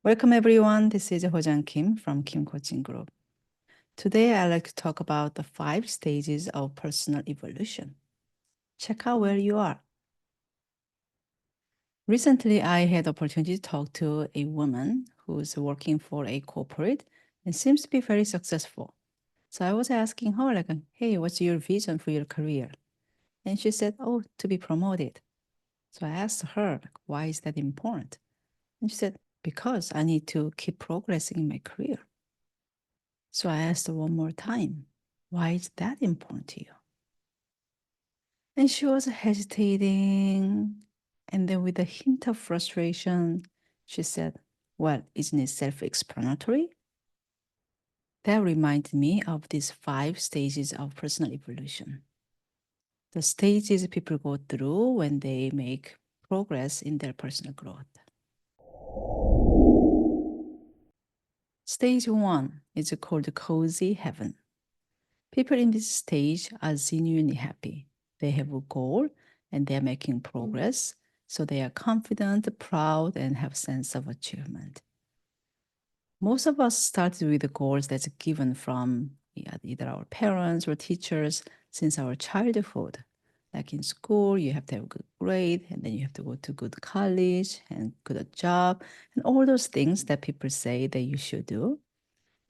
Welcome everyone. This is Ho-Jang Kim from Kim Coaching Group. Today I'd like to talk about the 5 stages of personal evolution. Check out where you are. Recently, I had the opportunity to talk to a woman who's working for a corporate and seems to be very successful. So I was asking her, like, hey, what's your vision for your career? And she said, oh, to be promoted. So I asked her, like, why is that important? And she said, because I need to keep progressing in my career. So I asked her one more time, why is that important to you? And she was hesitating. And then, with a hint of frustration, she said, well, isn't it self-explanatory? That reminded me of these 5 stages of personal evolution. The stages people go through when they make progress in their personal growth. Stage 1 is called cozy heaven. People in this stage are genuinely happy. They have a goal and they are making progress, so they are confident, proud, and have sense of achievement. Most of us started with the goals that's given from either our parents or teachers since our childhood. Like in school, you have to have a good grade, and then you have to go to good college and good job, and all those things that people say that you should do.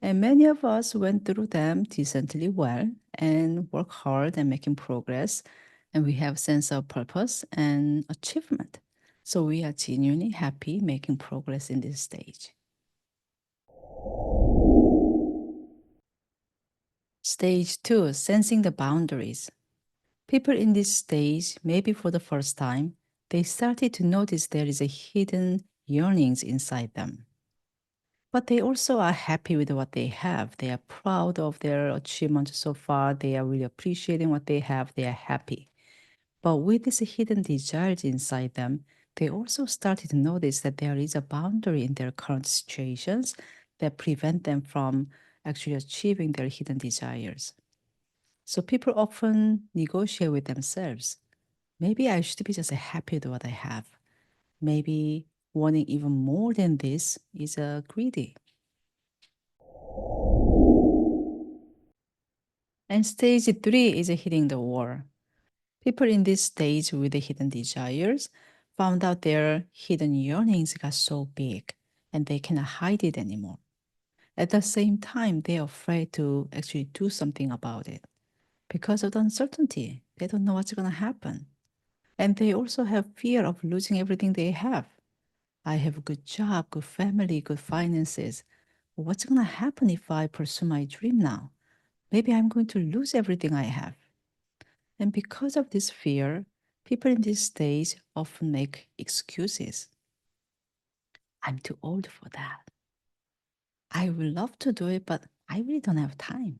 And many of us went through them decently well and work hard and making progress. And we have sense of purpose and achievement. So we are genuinely happy making progress in this stage. Stage 2, sensing the boundaries. People in this stage, maybe for the first time, they started to notice there is a hidden yearnings inside them. But they also are happy with what they have. They are proud of their achievements so far. They are really appreciating what they have. They are happy. But with this hidden desires inside them, they also started to notice that there is a boundary in their current situations that prevent them from actually achieving their hidden desires. So people often negotiate with themselves. Maybe I should be just happy with what I have. Maybe wanting even more than this is greedy. And stage 3 is hitting the wall. People in this stage with the hidden desires found out their hidden yearnings got so big and they cannot hide it anymore. At the same time, they're afraid to actually do something about it because of the uncertainty. They don't know what's going to happen. And they also have fear of losing everything they have. I have a good job, good family, good finances. What's going to happen if I pursue my dream now? Maybe I'm going to lose everything I have. And because of this fear, people in this stage often make excuses. I'm too old for that. I would love to do it, but I really don't have time.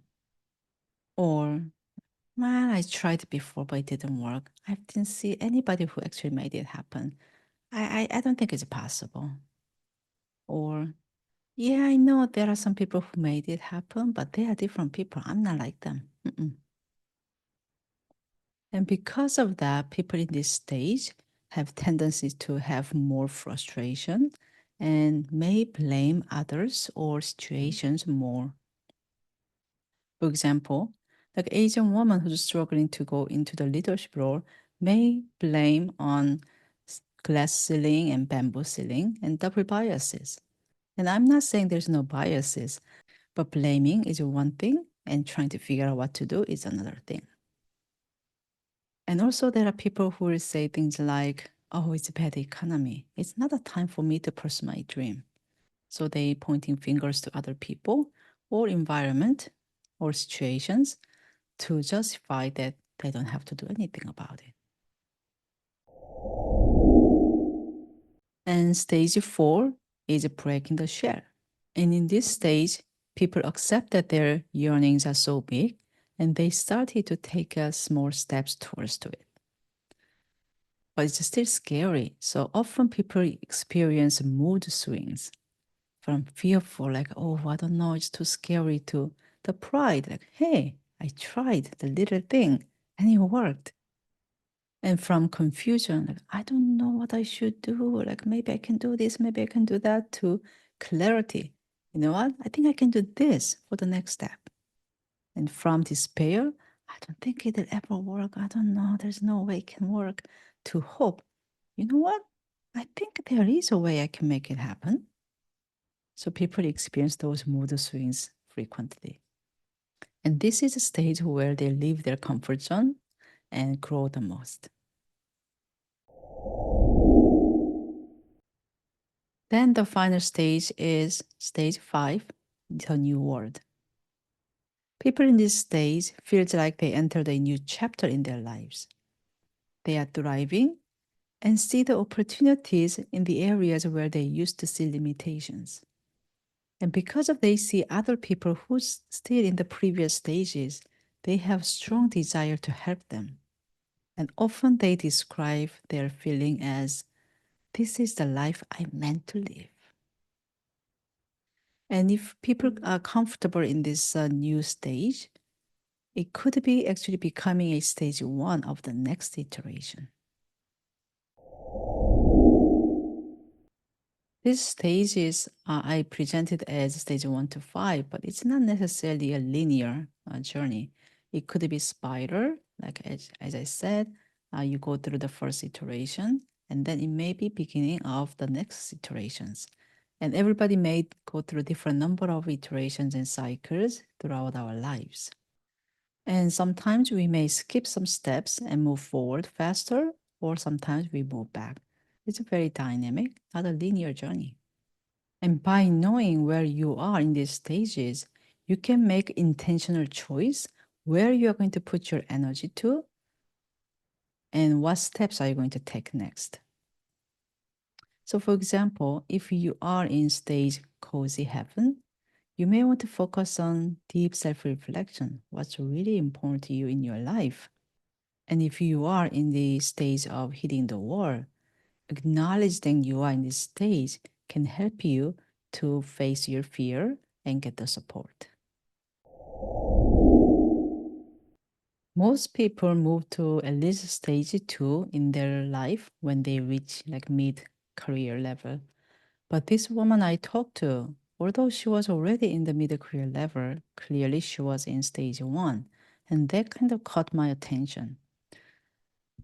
Or, well, I tried before, but it didn't work. I didn't see anybody who actually made it happen. I don't think it's possible. Or, yeah, I know there are some people who made it happen, but they are different people. I'm not like them. Mm-mm. And because of that, people in this stage have tendencies to have more frustration and may blame others or situations more. For example, like Asian woman who's struggling to go into the leadership role may blame on glass ceiling and bamboo ceiling and double biases. And I'm not saying there's no biases, but blaming is one thing and trying to figure out what to do is another thing. And also, there are people who will say things like, oh, it's a bad economy. It's not a time for me to pursue my dream. So they pointing fingers to other people or environment or situations to justify that they don't have to do anything about it. And stage 4 is breaking the shell. And in this stage, people accept that their yearnings are so big and they started to take small steps towards to it. But it's still scary. So often people experience mood swings from fearful, like, oh, I don't know, it's too scary, to the pride, like, hey, I tried the little thing and it worked. And from confusion, like, I don't know what I should do, like maybe I can do this, maybe I can do that, to clarity. You know what? I think I can do this for the next step. And from despair, I don't think it'll ever work. I don't know. There's no way it can work. To hope, you know what? I think there is a way I can make it happen. So people experience those mood swings frequently. And this is a stage where they leave their comfort zone and grow the most. Then the final stage is stage 5, the new world. People in this stage feel like they entered a new chapter in their lives. They are thriving and see the opportunities in the areas where they used to see limitations. And because of they see other people who's still in the previous stages, they have strong desire to help them. And often they describe their feeling as, this is the life I meant to live. And if people are comfortable in this new stage, it could be actually becoming a stage 1 of the next iteration. These stages I presented as stage 1 to 5, but it's not necessarily a linear journey. It could be spiral, like as I said, you go through the first iteration, and then it may be beginning of the next iterations. And everybody may go through different number of iterations and cycles throughout our lives. And sometimes we may skip some steps and move forward faster, or sometimes we move back. It's a very dynamic, not a linear journey. And by knowing where you are in these stages, you can make intentional choice where you are going to put your energy to and what steps are you going to take next. So for example, if you are in stage cozy heaven, you may want to focus on deep self-reflection, what's really important to you in your life. And if you are in the stage of hitting the wall, acknowledging you are in this stage can help you to face your fear and get the support. Most people move to at least stage 2 in their life when they reach like mid-career level. But this woman I talked to, although she was already in the mid-career level, clearly she was in stage 1. And that kind of caught my attention.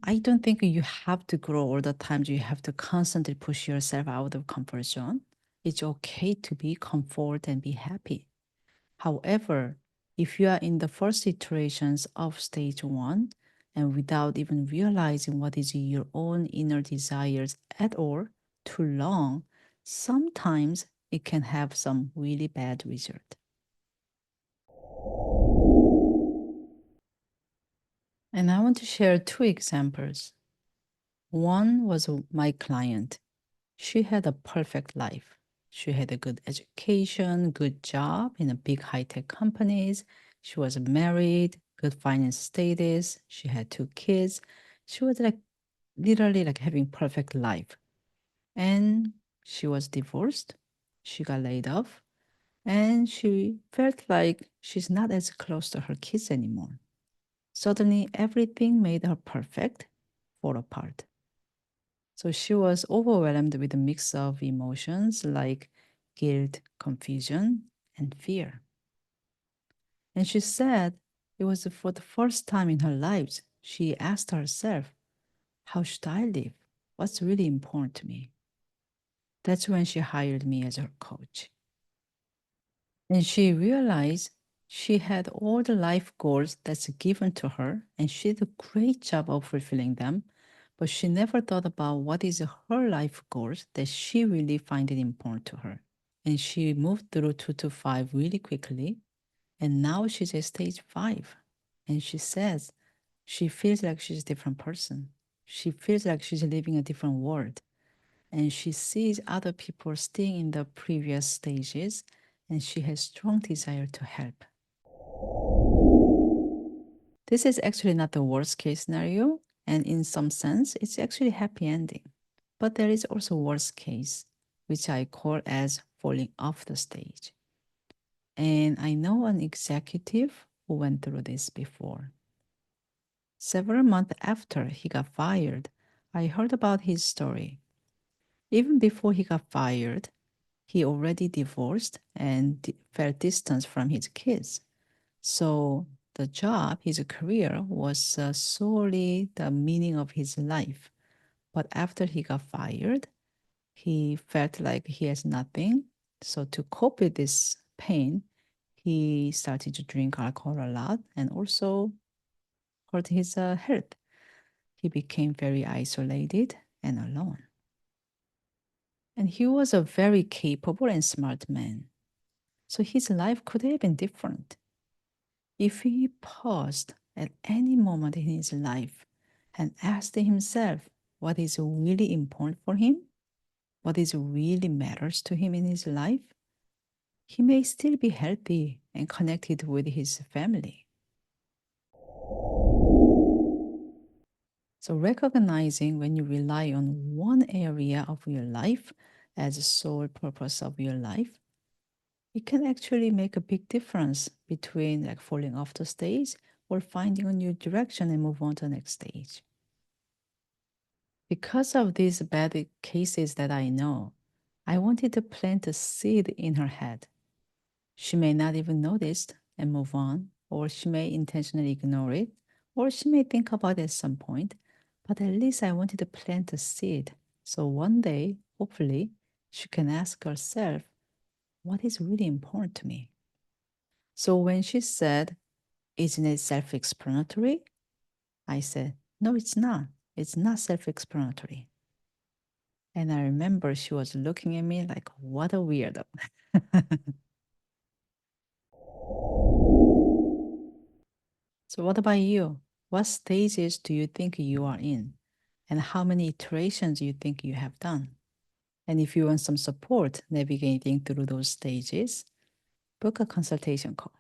I don't think you have to grow all the time. You have to constantly push yourself out of comfort zone. It's okay to be comfort and be happy. However, if you are in the first iterations of stage 1 and without even realizing what is your own inner desires at all too long, sometimes it can have some really bad result. And I want to share 2 examples. One was my client. She had a perfect life. She had a good education, good job in a big high-tech companies. She was married, good finance status. She had 2 kids. She was like literally like having perfect life. And she was divorced. She got laid off. And she felt like she's not as close to her kids anymore. Suddenly, everything made her perfect fall apart. So she was overwhelmed with a mix of emotions like guilt, confusion, and fear. And she said it was for the first time in her life she asked herself, how should I live? What's really important to me? That's when she hired me as her coach. And she realized she had all the life goals that's given to her, and she did a great job of fulfilling them. But she never thought about what is her life goals that she really find it important to her. And she moved through 2 to 5 really quickly. And now she's at stage 5. And she says she feels like she's a different person. She feels like she's living a different world. And she sees other people staying in the previous stages, and she has strong desire to help. This is actually not the worst case scenario, and in some sense, it's actually happy ending. But there is also worst case, which I call as falling off the stage. And I know an executive who went through this before. Several months after he got fired, I heard about his story. Even before he got fired, He already divorced and felt distance from his kids. So the job, his career, was solely the meaning of his life. But after he got fired, he felt like he has nothing. So to cope with this pain, he started to drink alcohol a lot and also hurt his health. He became very isolated and alone. And he was a very capable and smart man. So his life could have been different. If he paused at any moment in his life and asked himself what is really important for him, what is really matters to him in his life, he may still be healthy and connected with his family. So, recognizing when you rely on one area of your life as a sole purpose of your life, it can actually make a big difference between like falling off the stage or finding a new direction and move on to the next stage. Because of these bad cases that I know, I wanted to plant a seed in her head. She may not even notice and move on, or she may intentionally ignore it, or she may think about it at some point, but at least I wanted to plant a seed. So one day, hopefully, she can ask herself, what is really important to me? So when she said, isn't it self explanatory? I said, no, it's not. It's not self explanatory. And I remember she was looking at me like, what a weirdo. So, what about you? What stages do you think you are in? And how many iterations you think you have done? And if you want some support navigating through those stages, book a consultation call.